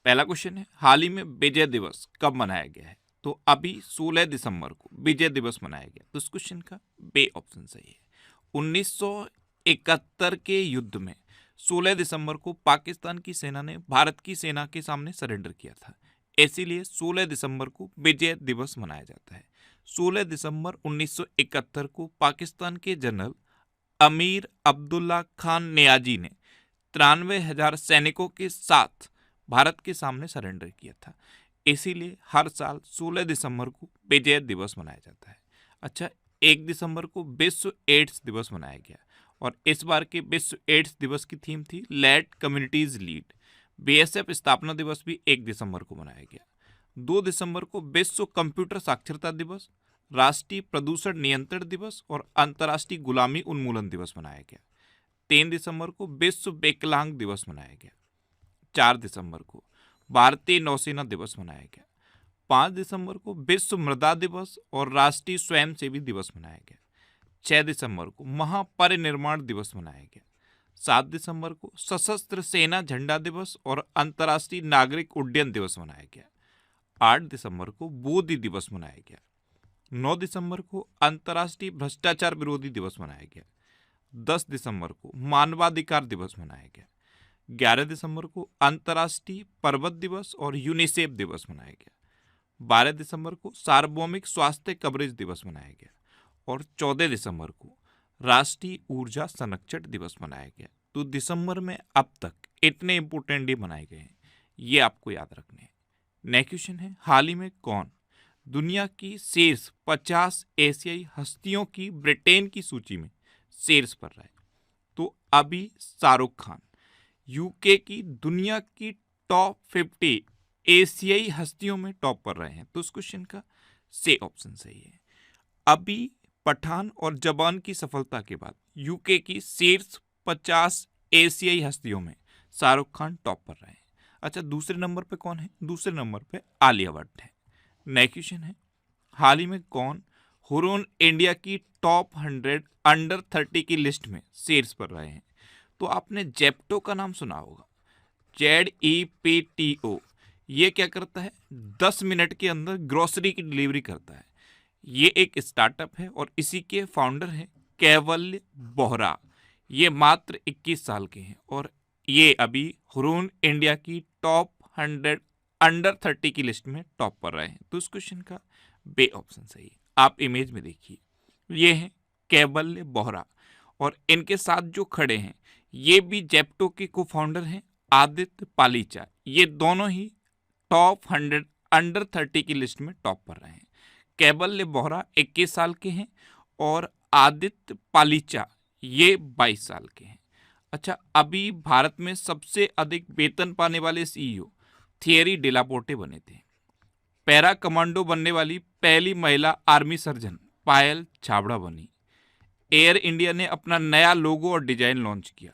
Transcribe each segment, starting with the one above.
पहला क्वेश्चन है, हाल ही में विजय दिवस कब मनाया गया है? तो अभी 16 दिसंबर को विजय दिवस मनाया गया। तो इस क्वेश्चन का बे ऑप्शन सही है। 1971 के युद्ध में 16 दिसंबर को पाकिस्तान की सेना ने भारत की सेना के सामने सरेंडर किया था, इसीलिए 16 दिसंबर को विजय दिवस मनाया जाता है। 16 दिसंबर 1971 को पाकिस्तान के जनरल अमीर अब्दुल्ला खान नियाजी ने 93,000 सैनिकों के साथ भारत के सामने सरेंडर किया था, इसीलिए हर साल 16 दिसंबर को विजय दिवस मनाया जाता है। अच्छा, 1 दिसंबर को विश्व एड्स दिवस मनाया गया और इस बार के विश्व एड्स दिवस की थीम थी लेट कम्युनिटीज लीड। बीएसएफ स्थापना दिवस भी 1 दिसंबर को मनाया गया। 2 दिसंबर को विश्व कंप्यूटर साक्षरता दिवस, राष्ट्रीय प्रदूषण नियंत्रण दिवस और अंतर्राष्ट्रीय गुलामी उन्मूलन दिवस मनाया गया। 3 दिसंबर को विश्व विकलांग दिवस मनाया गया। 4 दिसंबर को भारतीय नौसेना दिवस मनाया गया। 5 दिसंबर को विश्व मृदा दिवस और राष्ट्रीय स्वयंसेवी दिवस मनाया गया। 6 दिसंबर को महापरिनिर्वाण दिवस मनाया गया। 7 दिसंबर को सशस्त्र सेना झंडा दिवस और अंतर्राष्ट्रीय नागरिक उड्डयन दिवस मनाया गया। 8 दिसंबर को बोधि दिवस मनाया गया। 9 दिसंबर को अंतर्राष्ट्रीय भ्रष्टाचार विरोधी दिवस मनाया गया। 10 दिसंबर को मानवाधिकार दिवस मनाया गया। 11 दिसंबर को अंतर्राष्ट्रीय पर्वत दिवस और यूनिसेफ दिवस मनाया गया। 12 दिसंबर को सार्वभौमिक स्वास्थ्य कवरेज दिवस मनाया गया और 14 दिसंबर को राष्ट्रीय ऊर्जा संरक्षण दिवस मनाया गया। तो दिसंबर में अब तक इतने इंपोर्टेंट डे मनाए गए हैं, ये आपको याद रखने हैं। नेक्स्ट क्वेश्चन है, हाल ही में कौन दुनिया की शीर्ष 50 एशियाई हस्तियों की ब्रिटेन की सूची में शीर्ष पर रहा है? तो अभी शाहरुख खान यूके की दुनिया की टॉप 50 एशियाई हस्तियों में टॉप पर रहे हैं। तो इस क्वेश्चन का से ऑप्शन सही है। अभी पठान और जवान की सफलता के बाद यूके की शीर्ष 50 एशियाई हस्तियों में शाहरुख खान टॉप पर रहे हैं। अच्छा, दूसरे नंबर पे कौन है? दूसरे नंबर पे आलिया भट्ट है। नेक्स्ट क्वेश्चन है, हाल ही में कौन हुरून इंडिया की टॉप 100 अंडर 30 की लिस्ट में शीर्ष पर रहे हैं? तो आपने जेप्टो का नाम सुना होगा, ZEPTO। ये क्या करता है? 10 मिनट के अंदर ग्रोसरी की डिलीवरी करता है। ये एक स्टार्टअप है और इसी के फाउंडर हैं कैवल्य बोहरा। ये मात्र 21 साल के हैं और ये अभी हुरून इंडिया की टॉप 100 अंडर 30 की लिस्ट में टॉप पर रहे हैं। तो इस क्वेश्चन का बे ऑप्शन सही है। आप इमेज में देखिए, ये है कैवल्य बोहरा और इनके साथ जो खड़े हैं ये भी जेप्टो के को फाउंडर हैं आदित्य पालीचा। ये दोनों ही टॉप 100 अंडर 30 की लिस्ट में टॉप पर रहे हैं। कैवल्य बोहरा 21 साल के हैं और आदित्य पालीचा ये 22 साल के हैं। अच्छा, अभी भारत में सबसे अधिक वेतन पाने वाले सीईओ थियरी डेलापोर्टे बने थे। पैरा कमांडो बनने वाली पहली महिला आर्मी सर्जन पायल छाबड़ा बनी। एयर इंडिया ने अपना नया लोगो और डिजाइन लॉन्च किया।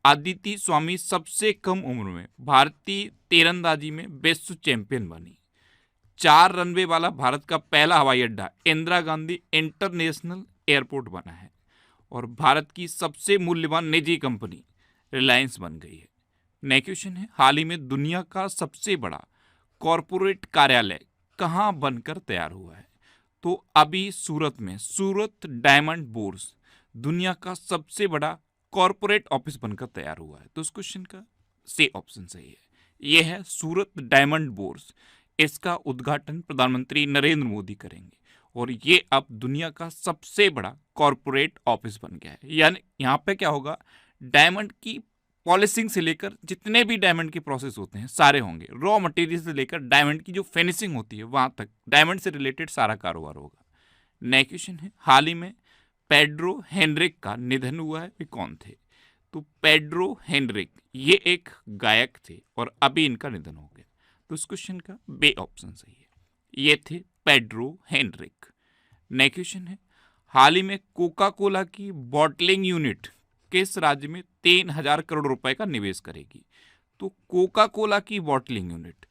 अदिति स्वामी सबसे कम उम्र में भारतीय तीरंदाजी में विश्व चैंपियन बनी। 4 रनवे वाला भारत का पहला हवाई अड्डा इंदिरा गांधी इंटरनेशनल एयरपोर्ट बना है और भारत की सबसे मूल्यवान निजी कंपनी रिलायंस बन गई है। नेक्स्ट क्वेश्चन है, हाल ही में दुनिया का सबसे बड़ा कॉरपोरेट कार्यालय कहाँ बनकर तैयार हुआ है? तो अभी सूरत में सूरत डायमंड बोर्स दुनिया का सबसे बड़ा कॉरपोरेट ऑफिस बनकर तैयार हुआ है। तो इस क्वेश्चन का से ऑप्शन सही है। यह है सूरत डायमंड बोर्स। इसका उद्घाटन प्रधानमंत्री नरेंद्र मोदी करेंगे और ये अब दुनिया का सबसे बड़ा कॉरपोरेट ऑफिस बन गया है। यानी यहाँ पे क्या होगा, डायमंड की पॉलिशिंग से लेकर जितने भी डायमंड के प्रोसेस होते हैं सारे होंगे। रॉ मटेरियल से लेकर डायमंड की जो फिनिशिंग होती है वहां तक डायमंड से रिलेटेड सारा कारोबार होगा। नेक्स्ट क्वेश्चन है, हाल ही में पेड्रो हेनरिक का निधन हुआ है, वे कौन थे? तो पेड्रो हेनरिक ये एक गायक थे और अभी इनका निधन हो गया। तो इस क्वेश्चन का बे ऑप्शन सही है। ये थे पेड्रो हेनरिक। नेक्स्ट क्वेश्चन है, हाल ही में कोका कोला की बॉटलिंग यूनिट किस राज्य में 3,000 करोड़ रुपए का निवेश करेगी? तो कोका कोला की बॉटलिंग यूनिट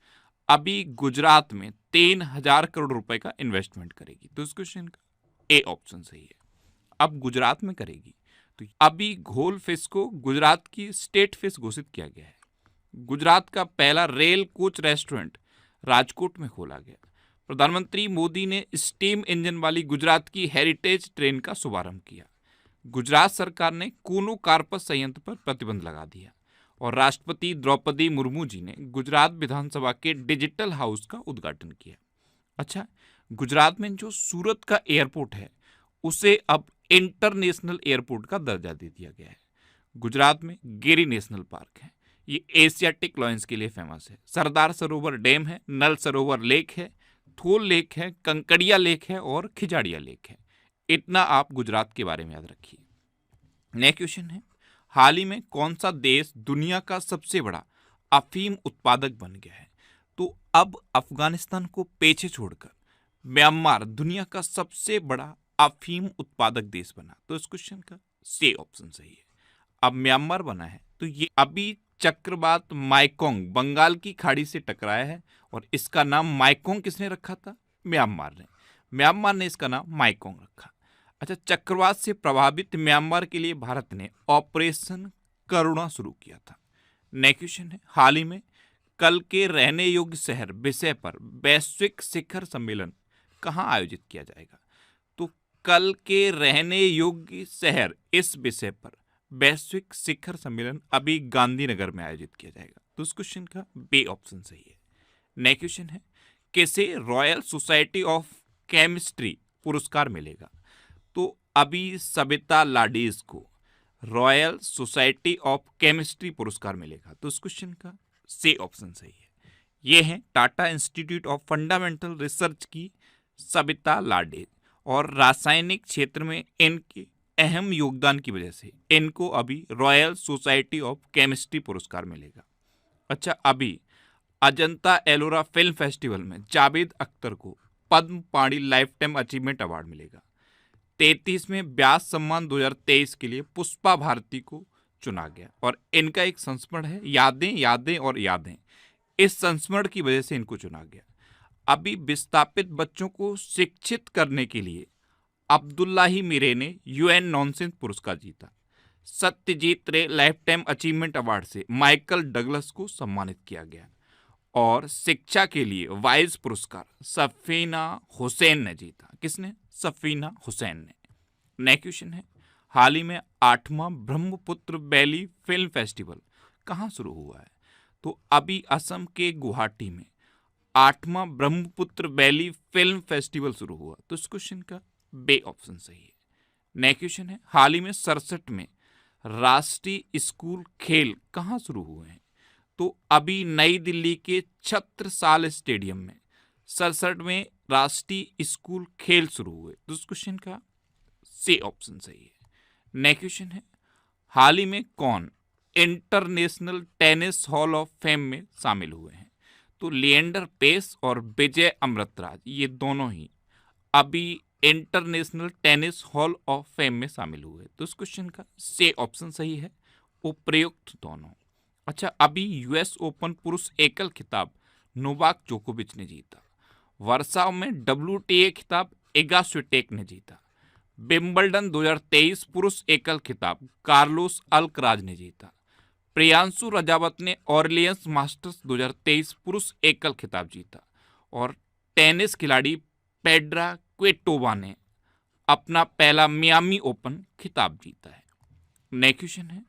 अभी गुजरात में 3,000 करोड़ रुपए का इन्वेस्टमेंट करेगी। तो इस क्वेश्चन का ए ऑप्शन सही है। अब गुजरात में करेगी। तो अभी घोल फिश को गुजरात की स्टेट फिश घोषित किया गया है। गुजरात का पहला रेल कोच रेस्टोरेंट राजकोट में खोला गया। प्रधानमंत्री मोदी ने स्टीम इंजन वाली गुजरात की हेरिटेज ट्रेन का शुभारंभ किया। गुजरात सरकार ने कूनो कार्पस संयंत्र पर प्रतिबंध लगा दिया। और राष्ट्रपति द्रौपदी मुर्मू जी ने गुजरात विधानसभा के डिजिटल हाउस का उद्घाटन किया। अच्छा, गुजरात में जो सूरत का एयरपोर्ट है उसे अब इंटरनेशनल एयरपोर्ट का दर्जा दे दिया गया है। गुजरात में गिरी नेशनल पार्क है, ये एशियाटिक लॉयंस के लिए फेमस है। सरदार सरोवर डैम है, नल सरोवर लेक है, थोल लेक है, कंकड़िया लेक है और खिजाड़िया लेक है। इतना आप गुजरात के बारे में याद रखिए। नेक्स्ट क्वेश्चन है, हाल ही में कौन सा देश दुनिया का सबसे बड़ा अफीम उत्पादक बन गया है? तो अब अफगानिस्तान को पीछे छोड़कर म्यांमार दुनिया का सबसे बड़ा अफीम उत्पादक देश बना। तो इस क्वेश्चन का सी ऑप्शन सही है। अब म्यांमार बना है तो ये अभी चक्रवात माइकोंग बंगाल की खाड़ी से टकराया है और इसका नाम माइकोंग किसने रखा था? म्यांमार ने। म्यांमार ने इसका नाम माइकोंग रखा। अच्छा, चक्रवात से प्रभावित म्यांमार के लिए भारत ने ऑपरेशन करुणा शुरू किया था। नेक्स्ट क्वेश्चन है, हाल ही में कल के रहने योग्य शहर विषय पर वैश्विक शिखर सम्मेलन कहाँ आयोजित किया जाएगा? तो कल के रहने योग्य शहर इस विषय पर वैश्विक शिखर सम्मेलन अभी गांधीनगर में आयोजित किया जाएगा। तो इस क्वेश्चन का बी ऑप्शन सही है। नेक्स्ट क्वेश्चन है, किसे रॉयल सोसाइटी ऑफ केमिस्ट्री पुरस्कार मिलेगा? तो अभी सबिता लाडीज को रॉयल सोसाइटी ऑफ केमिस्ट्री पुरस्कार मिलेगा। तो इस क्वेश्चन का सी ऑप्शन सही है। ये है Tata institute of fundamental research की सबिता लाडे और रासायनिक क्षेत्र में इनके अहम योगदान की वजह से इनको अभी रॉयल सोसाइटी ऑफ केमिस्ट्री पुरस्कार मिलेगा। अच्छा, अभी अजंता एलोरा फिल्म फेस्टिवल में जावेद अख्तर को पद्म पाणी लाइफ टाइम अचीवमेंट अवार्ड मिलेगा। 33वें व्यास सम्मान 2023 के लिए पुष्पा भारती को चुना गया और इनका एक संस्मरण है यादें यादें और यादें। इस संस्मरण की वजह से इनको चुना गया। अभी विस्थापित बच्चों को शिक्षित करने के लिए अब्दुल्लाही मीरे ने यूएन नॉनसेंस पुरस्कार जीता। सत्यजीत रे लाइफ टाइम अचीवमेंट अवार्ड से माइकल डगलस को सम्मानित किया गया और शिक्षा के लिए वाइज पुरस्कार सफीना हुसैन ने जीता। किसने? सफीना हुसैन ने। नेक्स्ट क्वेश्चन है, हाल ही में 8वां ब्रह्मपुत्र वैली फिल्म फेस्टिवल कहाँ शुरू हुआ है? तो अभी असम के गुवाहाटी में 8वां ब्रह्मपुत्र वैली फिल्म फेस्टिवल शुरू हुआ। तो इस क्वेश्चन का बे ऑप्शन सही है। नेक्स्ट क्वेश्चन है, हाल ही में 67 में राष्ट्रीय स्कूल खेल कहाँ शुरू हुए हैं? तो अभी नई दिल्ली के छत्रसाल स्टेडियम में 67 में राष्ट्रीय स्कूल खेल शुरू हुए। तो इस क्वेश्चन का सी ऑप्शन सही है। नेक्स्ट क्वेश्चन है, हाल ही में कौन international tennis hall of fame में शामिल हुए हैं? तो लिएंडर पेस और विजय अमृतराज ये दोनों ही अभी international tennis hall of fame में शामिल हुए। तो इस क्वेश्चन का सी ऑप्शन सही है, उपयुक्त दोनों। अच्छा, अभी यूएस ओपन पुरुष एकल खिताब नोवाक जोकोविच ने जीता। वर्साव में WTA खिताब इगा स्विटेक ने जीता। विंबलडन 2023 पुरुष एकल खिताब कार्लोस अल्कराज ने जीता। प्रियांशु रजावत ने ऑरलियंस मास्टर्स 2023 पुरुष एकल खिताब जीता और टेनिस खिलाड़ी पेड्रा क्विटोवा ने अपना पहला मियामी ओपन खिताब जीता है। नेक्स्ट क्वेश्चन है,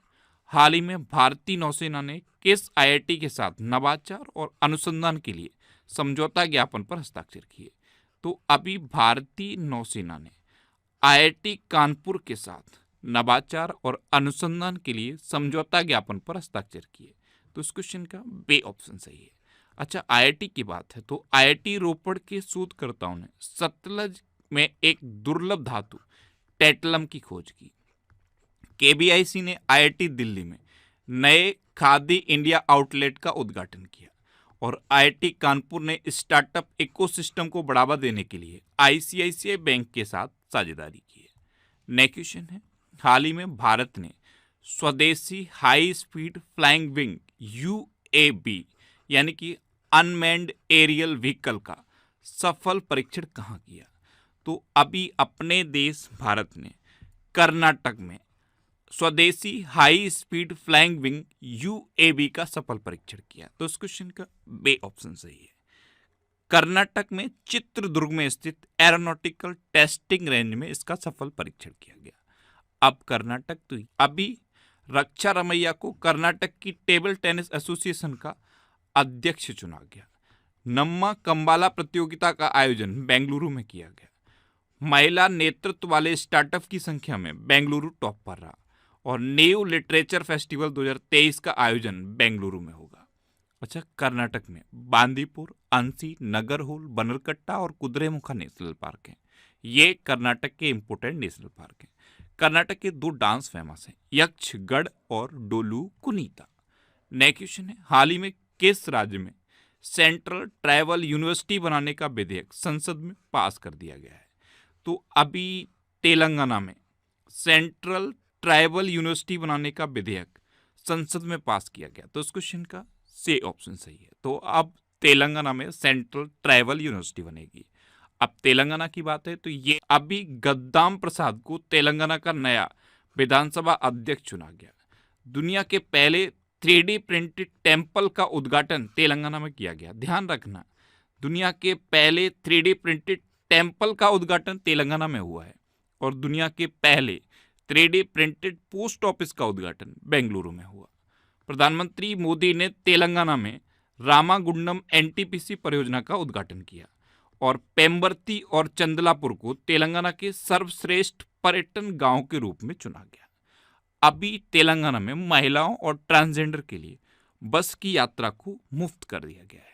हाल ही में भारतीय नौसेना ने किस IIT के साथ नवाचार और अनुसंधान के लिए समझौता ज्ञापन पर हस्ताक्षर किए? तो अभी भारतीय नौसेना ने IIT कानपुर के साथ नवाचार और अनुसंधान के लिए समझौता ज्ञापन पर हस्ताक्षर किए। तो इस क्वेश्चन का बे ऑप्शन सही है। अच्छा, IIT की बात है तो IIT रोपड़ के शोधकर्ताओं ने सतलज में एक दुर्लभ धातु टेटलम की खोज की। KBIC ने IIT दिल्ली में नए खादी इंडिया आउटलेट का उद्घाटन किया और IIT कानपुर ने स्टार्टअप इकोसिस्टम को बढ़ावा देने के लिए ICICI बैंक के साथ साझेदारी की है। नेक्स्ट क्वेश्चन है, हाल ही में भारत ने स्वदेशी high speed flying wing UAV यानी कि अनमैन्ड एरियल व्हीकल का सफल परीक्षण कहाँ किया? तो अभी अपने देश भारत ने कर्नाटक में स्वदेशी high speed flying wing UAV का सफल परीक्षण किया। तो इस क्वेश्चन का बे ऑप्शन सही है। कर्नाटक में चित्रदुर्ग में स्थित एरोनॉटिकल टेस्टिंग रेंज में इसका सफल परीक्षण किया गया। अब कर्नाटक तो अभी रक्षा रमैया को कर्नाटक की टेबल टेनिस एसोसिएशन का अध्यक्ष चुना गया। नम्मा कंबाला प्रतियोगिता का आयोजन बेंगलुरु में किया गया। महिला नेतृत्व वाले स्टार्टअप की संख्या में बेंगलुरु टॉप पर रहा और न्यू लिटरेचर फेस्टिवल 2023 का आयोजन बेंगलुरु में होगा। अच्छा, कर्नाटक में बांदीपुर, अंसी, नगरहोल, बनरकट्टा और कुद्रेमुखा नेशनल पार्क हैं। ये कर्नाटक के इंपोर्टेंट नेशनल पार्क हैं। कर्नाटक के 2 डांस फेमस हैं, यक्षगढ़ और डोलू कुनीता। नेक्स्ट क्वेश्चन है, हाल ही में किस राज्य में सेंट्रल ट्राइबल यूनिवर्सिटी बनाने का विधेयक संसद में पास कर दिया गया है? तो अभी तेलंगाना में सेंट्रल ट्राइबल यूनिवर्सिटी बनाने का विधेयक संसद में पास किया गया। तो इस क्वेश्चन का सी ऑप्शन सही है। तो अब तेलंगाना में सेंट्रल ट्राइबल यूनिवर्सिटी बनेगी। अब तेलंगाना की बात है तो ये अभी गद्दाम प्रसाद को तेलंगाना का नया विधानसभा अध्यक्ष चुना गया। दुनिया के पहले 3D प्रिंटेड टेम्पल का उद्घाटन तेलंगाना में किया गया। ध्यान रखना, दुनिया के पहले 3D प्रिंटेड टेम्पल का उद्घाटन तेलंगाना में हुआ है और दुनिया के पहले 3D प्रिंटेड पोस्ट ऑफिस का उद्घाटन बेंगलुरु में हुआ। प्रधानमंत्री मोदी ने तेलंगाना में रामागुंडम एनटीपीसी परियोजना का उद्घाटन किया और पेम्बर्ती और चंदलापुर को तेलंगाना के सर्वश्रेष्ठ पर्यटन गांव के रूप में चुना गया। अभी तेलंगाना में महिलाओं और ट्रांसजेंडर के लिए बस की यात्रा को मुफ्त कर दिया गया है।